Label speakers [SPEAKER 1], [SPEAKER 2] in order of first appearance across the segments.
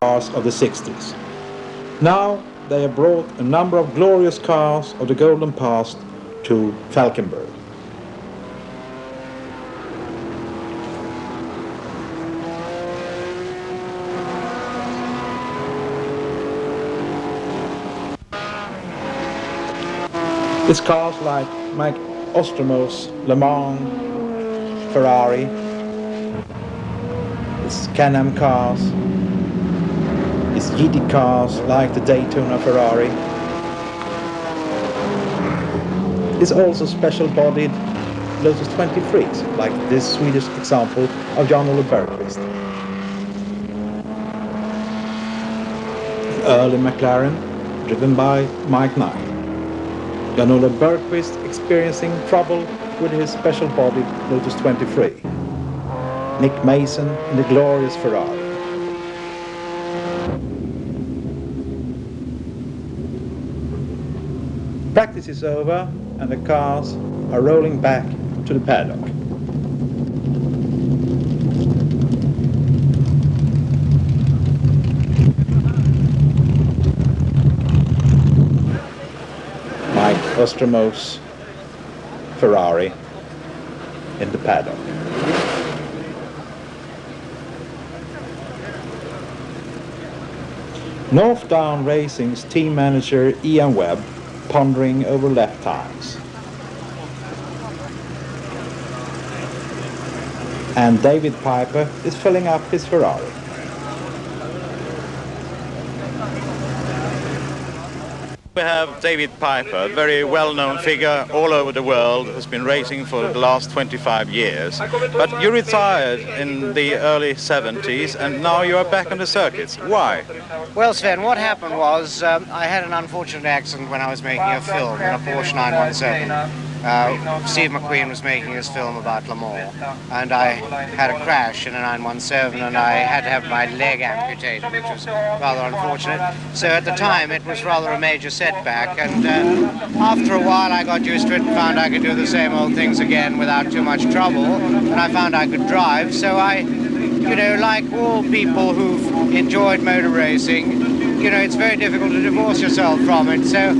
[SPEAKER 1] cars of the 60s. Now they have brought a number of glorious cars of the golden past to Falkenberg. It's cars like Mike Ostromo's Le Mans, Ferrari, it's Can-Am cars, it's GT cars like the Daytona Ferrari. It's also special-bodied Lotus 23s, like this Swedish example of John Bergqvist. Early McLaren, driven by Mike Knight. Jan-Ole Bergqvist experiencing trouble with his special-bodied Lotus 23. Nick Mason in the glorious Ferrari. Practice is over and the cars are rolling back to the paddock. Ostromo's Ferrari in the paddock. North Down Racing's team manager Ian Webb pondering over lap times. And David Piper is filling up his Ferrari.
[SPEAKER 2] We have David Piper, a very well-known figure all over the world, who's been racing for the last 25 years. But you retired in the early 70s and now you are back on the circuits. Why?
[SPEAKER 3] Well, Sven, what happened was I had an unfortunate accident when I was making a film in a Porsche 917. Steve McQueen was making his film about Le Mans, and I had a crash in a 917 and I had to have my leg amputated, which was rather unfortunate. So at the time it was rather a major setback, and after a while I got used to it and found I could do the same old things again without too much trouble, and I found I could drive. So I, you know, like all people who've enjoyed motor racing, you know, it's very difficult to divorce yourself from it. So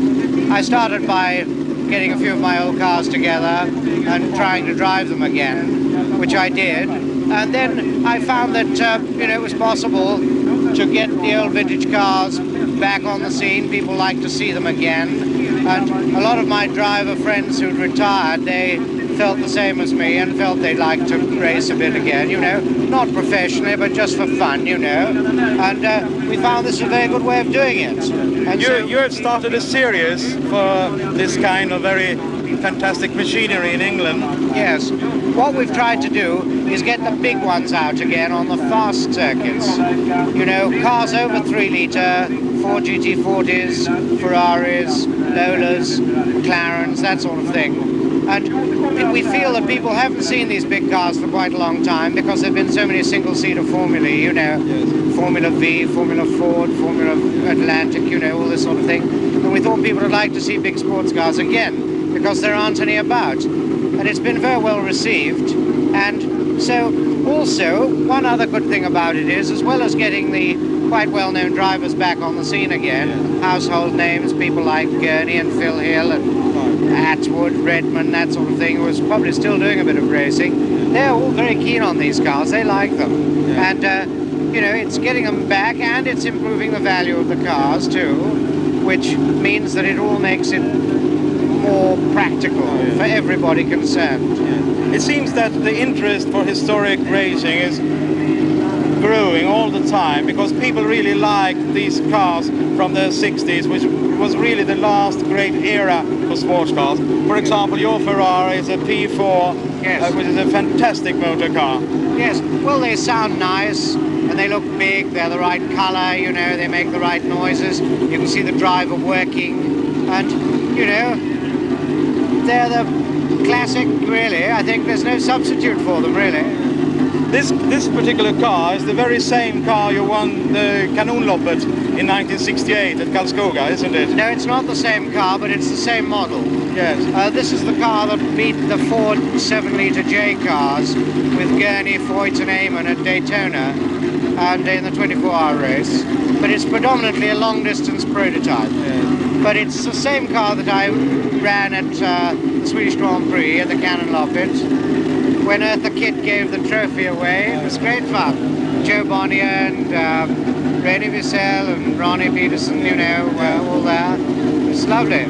[SPEAKER 3] I started by getting a few of my old cars together and trying to drive them again, which I did. And then I found that, you know, it was possible to get the old vintage cars back on the scene. People like to see them again. And a lot of my driver friends who'd retired, they felt the same as me and felt they'd like to race a bit again, you know, not professionally, but just for fun, you know. And we found this a very good way of doing it. And
[SPEAKER 2] you had started a series for this kind of very fantastic machinery in England.
[SPEAKER 3] Yes. What we've tried to do is get the big ones out again on the fast circuits. You know, cars over 3 litre, Ford GT40s, Ferraris, Lolas, McLarens, that sort of thing. And we feel that people haven't seen these big cars for quite a long time because there have been so many single-seater formulae, you know, yes. Formula V, Formula Ford, Formula Atlantic, you know, all this sort of thing. And we thought people would like to see big sports cars again because there aren't any about. And it's been very well received. And so also, one other good thing about it is, as well as getting the quite well-known drivers back on the scene again, household names, people like Gurney and Phil Hill and Atwood, Redmond, that sort of thing, who was probably still doing a bit of racing. They're all very keen on these cars. They like them. Yeah. And, you know, it's getting them back and it's improving the value of the cars too, which means that it all makes it more practical for everybody concerned.
[SPEAKER 2] Yeah. It seems that the interest for historic racing is growing all the time because people really like these cars from the 60s, which was really the last great era for sports cars. For example, your Ferrari is a P2, yes. Which is a fantastic motor car.
[SPEAKER 3] Yes, well, they sound nice and they look big, they're the right color, you know, they make the right noises. You can see the driver working and, you know, they're the classic, really. I think there's no substitute for them, really.
[SPEAKER 2] This particular car is the very same car you won the Kanonloppet in 1968 at Karlskoga, isn't it?
[SPEAKER 3] No, it's not the same car, but it's the same model.
[SPEAKER 2] Yes.
[SPEAKER 3] This is the car that beat the Ford 7-litre J cars with Gurney, Foyt and Eamon at Daytona. and in the 24-hour race, but it's predominantly a long-distance prototype. But it's the same car that I ran at the Swedish Grand Prix at the Cannon Loppet. When Eartha Kitt gave the trophy away, it was great fun. Joe Bonnier and Rennie Wiesel and Ronnie Peterson, you know, were all there. It was lovely.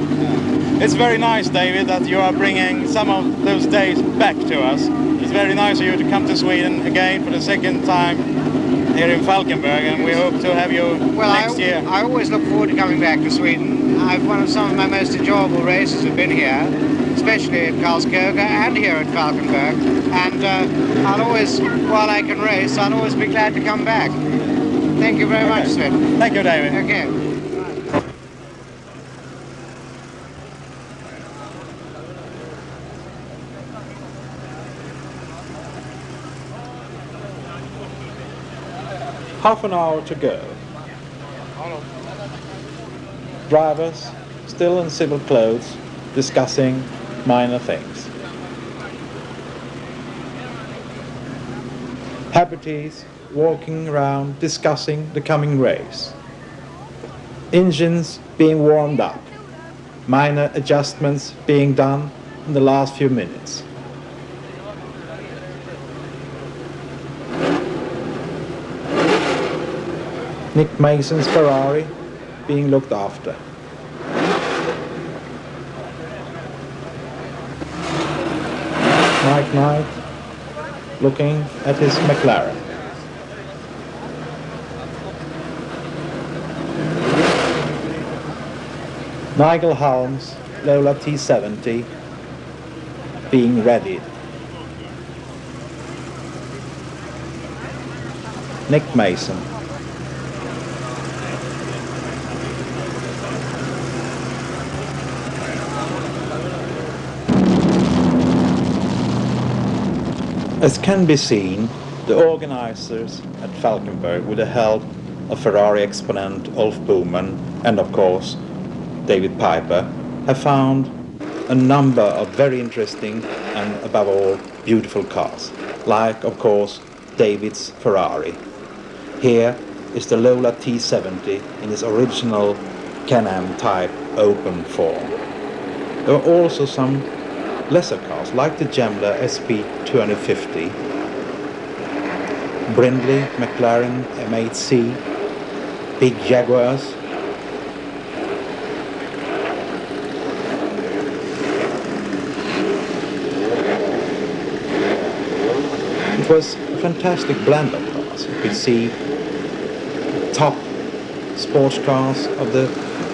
[SPEAKER 2] It's very nice, David, that you are bringing some of those days back to us. It's very nice of you to come to Sweden again for the second time here in Falkenberg, and we hope to have you next year.
[SPEAKER 3] I always look forward to coming back to Sweden. One of some of my most enjoyable races have been here, especially at Karlskoga and here at Falkenberg. And I'll always, while I can race, I'll always be glad to come back. Thank you very much, Sven.
[SPEAKER 2] Thank you, David.
[SPEAKER 3] Okay.
[SPEAKER 1] Half an hour to go. Drivers, still in civil clothes, discussing minor things. Habitees walking around discussing the coming race. Engines being warmed up. Minor adjustments being done in the last few minutes. Nick Mason's Ferrari being looked after. Mike Knight looking at his McLaren. Nigel Halm's Lola T70 being readied. Nick Mason. As can be seen, the organizers at Falkenberg, with the help of Ferrari exponent Ulf Boman and of course David Piper, have found a number of very interesting and above all beautiful cars, like of course David's Ferrari. Here is the Lola T70 in its original Can-Am type open form. There are also some lesser cars like the Gemler SP 250, Brindly McLaren M8C, big Jaguars, it was a fantastic blend of cars. You could see top sports cars of the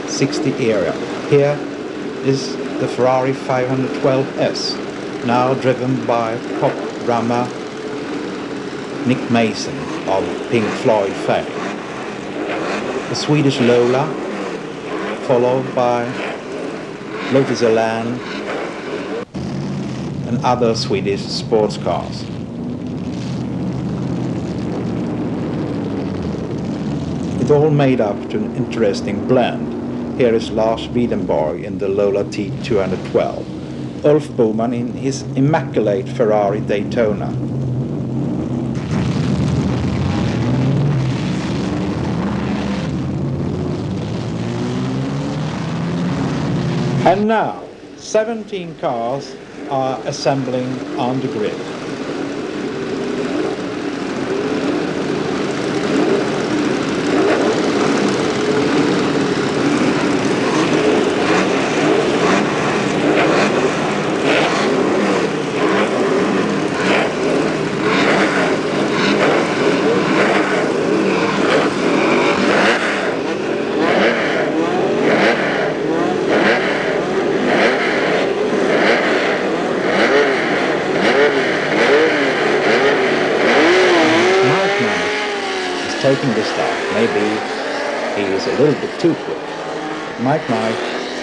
[SPEAKER 1] 60 era. Here is the Ferrari 512S, now driven by pop drummer Nick Mason of Pink Floyd fame. The Swedish Lola, followed by Lotus Elan and other Swedish sports cars. It all made up to an interesting blend. Here is Lars Wiedenborg in the Lola T212, Ulf Boman in his immaculate Ferrari Daytona. And now, 17 cars are assembling on the grid. Taking the start. Maybe he is a little bit too quick. Mike Knight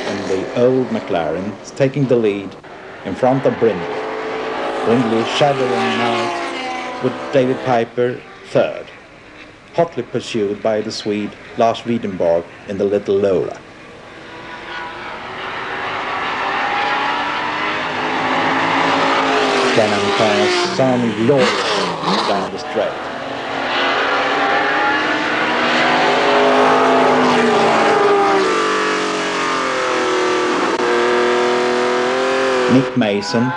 [SPEAKER 1] and the old McLaren is taking the lead in front of Brindley. Brindley shadowing Knight with David Piper third, hotly pursued by the Swede Lars Wiedenborg in the little Lola. Can-Am cars sounding glorious down the straight. Nick Mason,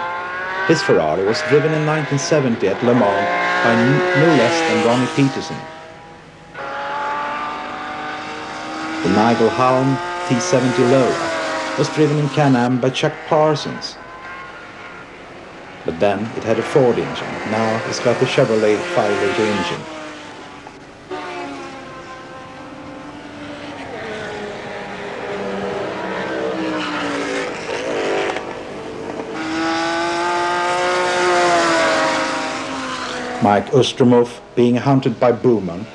[SPEAKER 1] his Ferrari was driven in 1970 at Le Mans by no less than Ronnie Peterson. The Nigel Halm T70 Lola was driven in Can-Am by Chuck Parsons. But then it had a Ford engine. Now it's got the Chevrolet 5-liter engine. Mike Ostromov being hunted by Boman,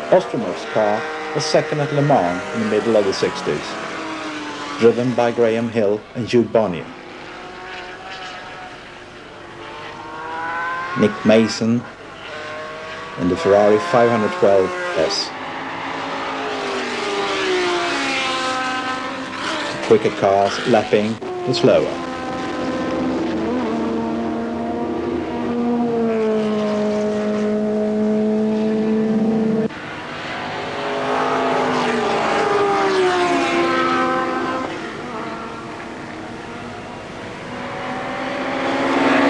[SPEAKER 1] Ostromov's car was second at Le Mans in the middle of the 60s, driven by Graham Hill and Jude Bonnier. Nick Mason in the Ferrari 512S. The quicker cars lapping the slower.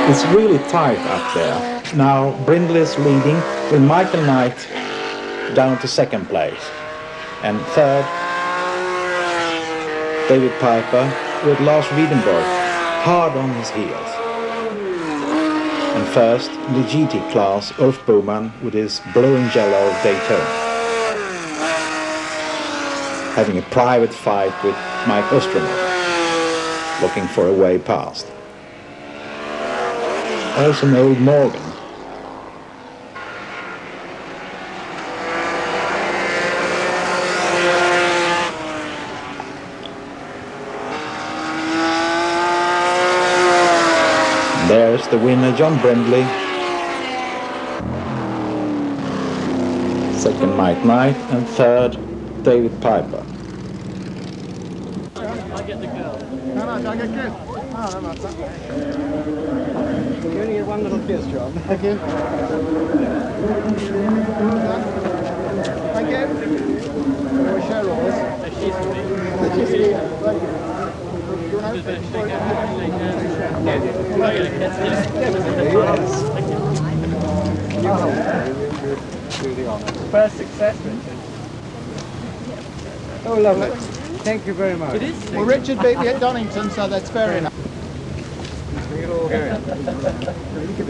[SPEAKER 1] It's really tight up there. Now Brindly is leading with Michael Knight down to second place. And third, David Piper with Lars Wiedenberg hard on his heels. And first, in the GT class, Ulf Boman with his blue and yellow Daytona, having a private fight with Mike Ostromov, looking for a way past. Also an old Morgan. There's the winner, John Brindly. Second, Mike Knight, and third, David Piper.
[SPEAKER 4] I get the girl. No, I get good. Oh, no matter. You only get one little kiss, John. Thank you. Thank you. We share all this. She's for me. She's for you. Thank you. Do you want to shake hands? First success, Richard. Oh, lovely. Thank you very much. It is. Well, Richard beat me at Donington, so that's fair enough. Bring it all going.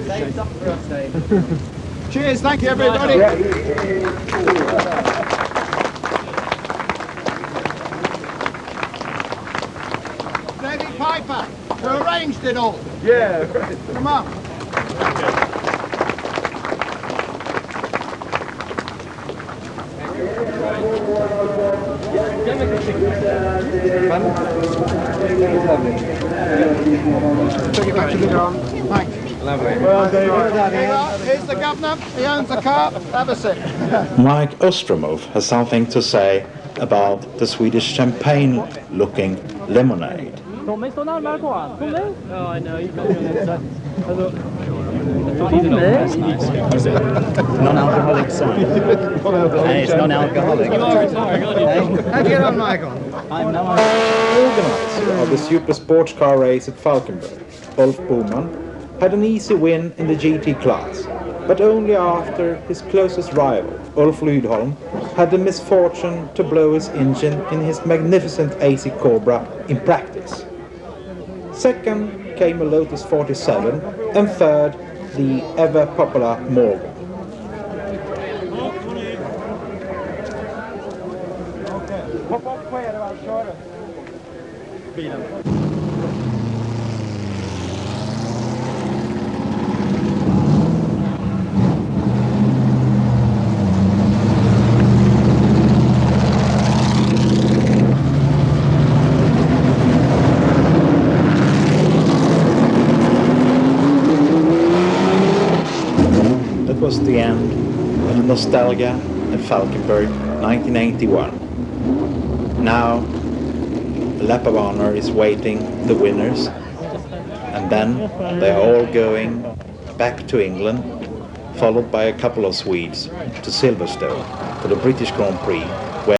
[SPEAKER 4] Save something for us, Dave. Cheers, thank you, everybody. David Piper, who arranged it all. Yeah, right. Come on. Take it back to the ground. Thanks. Lovely. Well, David. Here's the governor. He owns the car. Have a sip.
[SPEAKER 1] Mike Ostromov has something to say about the Swedish champagne-looking lemonade.
[SPEAKER 5] Tommy står närmare på han. Kom nu.
[SPEAKER 4] Ja, I know. You got me on that.
[SPEAKER 5] Non-alcoholic son. Hey, it's non-alcoholic.
[SPEAKER 4] You are retiring, aren't you?
[SPEAKER 3] How do you get on, Michael?
[SPEAKER 5] I'm now
[SPEAKER 1] Organizer of the super sports car race at Falkenberg, Ulf Boman, had an easy win in the GT class, but only after his closest rival, Ulf Lydholm, had the misfortune to blow his engine in his magnificent AC Cobra in practice. Second came a Lotus 47, and third, the ever-popular Morgan. That was the end of the nostalgia at Falkenberg 1981. Now the lap of honor is waiting the winners, and then they are all going back to England, followed by a couple of Swedes to Silverstone for the British Grand Prix